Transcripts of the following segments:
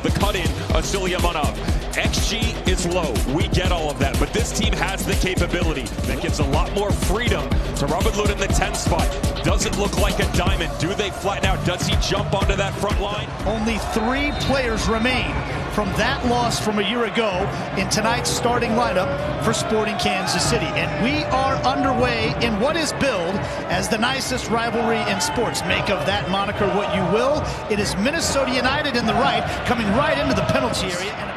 the cut-in of Suleimanov. XG is low. We get all of that. But this team has the capability that gives a lot more freedom to Robert Lute in the 10 spot. Doesn't look like a diamond. Do they flatten out? Does he jump onto that front line? Only 3 players remain from that loss from a year ago in tonight's starting lineup for Sporting Kansas City. And we are underway in what is billed as the nicest rivalry in sports. Make of that moniker what you will. It is Minnesota United in the right, coming right into the penalty area.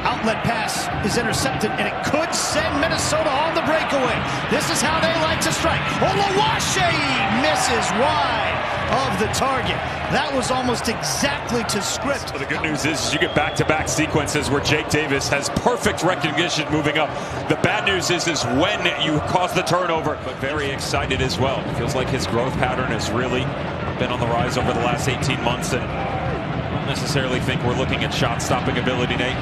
Outlet pass is intercepted, and it could send Minnesota on the breakaway. This is how they like to strike. Oluwaseyi misses wide of the target. That was almost exactly to script. So the good news is you get back-to-back sequences where Jake Davis has perfect recognition moving up. The bad news is when you cause the turnover, but very excited as well. It feels like his growth pattern has really been on the rise over the last 18 months, and I don't necessarily think we're looking at shot-stopping ability, Nate.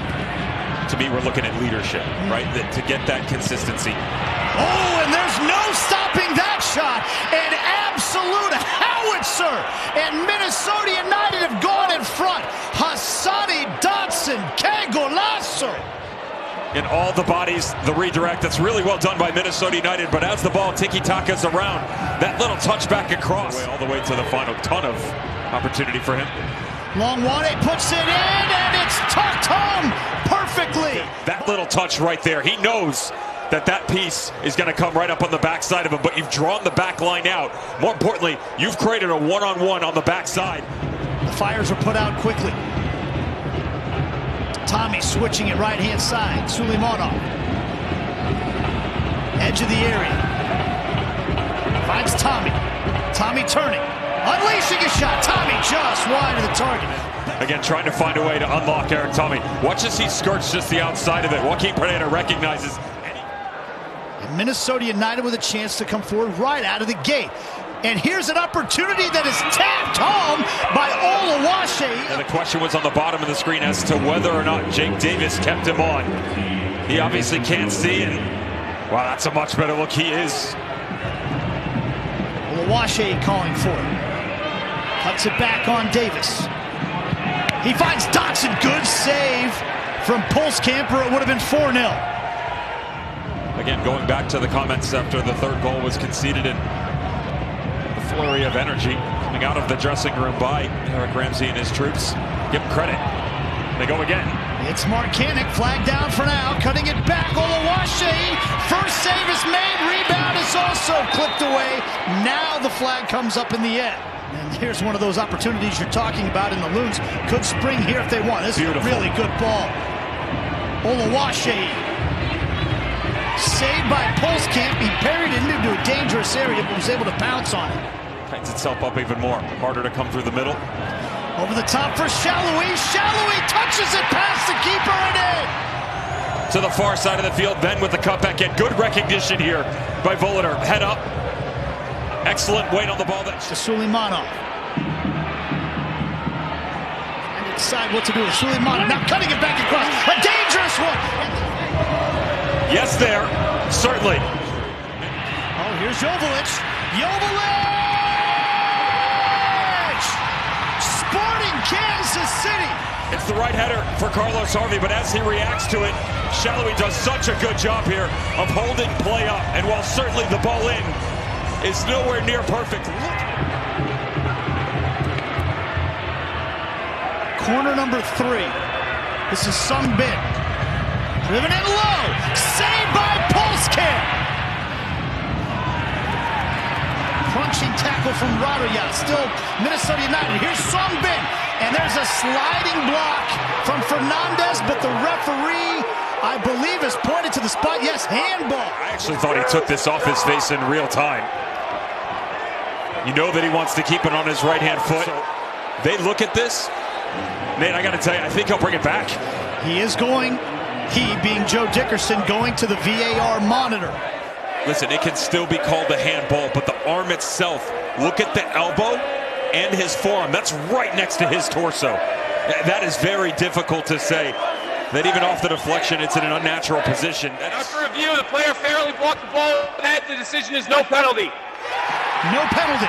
To me, we're looking at leadership, right? To get that consistency. Oh, and there's no stopping that shot. An absolute howitzer. And Minnesota United have gone in front. Hassani Dotson, que golazo. In all the bodies, the redirect. That's really well done by Minnesota United. But as the ball tiki-takas around, that little touchback across. All the way to the final. Ton of opportunity for him. Longwane puts it in, and it's tucked home perfectly. That little touch right there. He knows that that piece is going to come right up on the backside of him, but you've drawn the back line out. More importantly, you've created a one-on-one on the backside. The fires are put out quickly. Tommy switching it right-hand side. Suleimanov. Edge of the area. Finds Tommy. Tommy turning. Unleashing a shot. Tommy just wide of the target. Again, trying to find a way to unlock Eric Tommy. Watch as he skirts just the outside of it. Joaquin Panhandle recognizes. And Minnesota United with a chance to come forward right out of the gate. And here's an opportunity that is tapped home by Oluwaseyi. And the question was on the bottom of the screen as to whether or not Jake Davis kept him on. He obviously can't see, and wow, that's a much better look. He is. Oluwaseyi calling for it. Cuts it back on Davis. He finds Dotson. Good save from Pulskamp, or it would have been 4-0. Again, going back to the comments after the third goal was conceded, and the flurry of energy coming out of the dressing room by Eric Ramsey and his troops. Give him credit. They go again. It's Marcanic, flag down for now, cutting it back. Oluwaseyi, first save is made, rebound is also clipped away. Now the flag comes up in the end. And here's one of those opportunities you're talking about, and the Loons could spring here if they want. This Beautiful. is a really good ball. Oluwaseyi, saved by Pulskamp. He parried it into a dangerous area, but was able to pounce on it. Tightens itself up even more. Harder to come through the middle. Over the top for Shallowy. Shallowy touches it past the keeper and in. To the far side of the field, then with the cutback in. Good recognition here by Volater. Head up. Excellent weight on the ball. That's to Suleimanov. And decide what to do with Suleimanov. Now cutting it back across. A dangerous one. Yes, there. Certainly. Oh, here's Joveljic. Joveljic! Sporting Kansas City. It's the right header for Carlos Harvey, but as he reacts to it, Shallowy does such a good job here of holding play up. And while certainly the ball in is nowhere near perfect. Corner number 3. This is Sung Bin. Driven in low. Saved by Pulskamp. Crunching tackle from Radoja. Still Minnesota United. Here's Sung Bin. And there's a sliding block from Fernandez, but the referee, I believe, has pointed to the spot. Yes, handball. I actually thought he took this off his face in real time. You know that he wants to keep it on his right-hand foot. They look at this. Nate, I got to tell you, I think he'll bring it back. He is going, he being Joe Dickerson, going to the VAR monitor. Listen, it can still be called a handball, but the arm itself, look at the elbow and his forearm. That's right next to his torso. That is very difficult to say. That even off the deflection, it's in an unnatural position. After review, the player fairly blocked the ball. That the decision is no penalty. No penalty.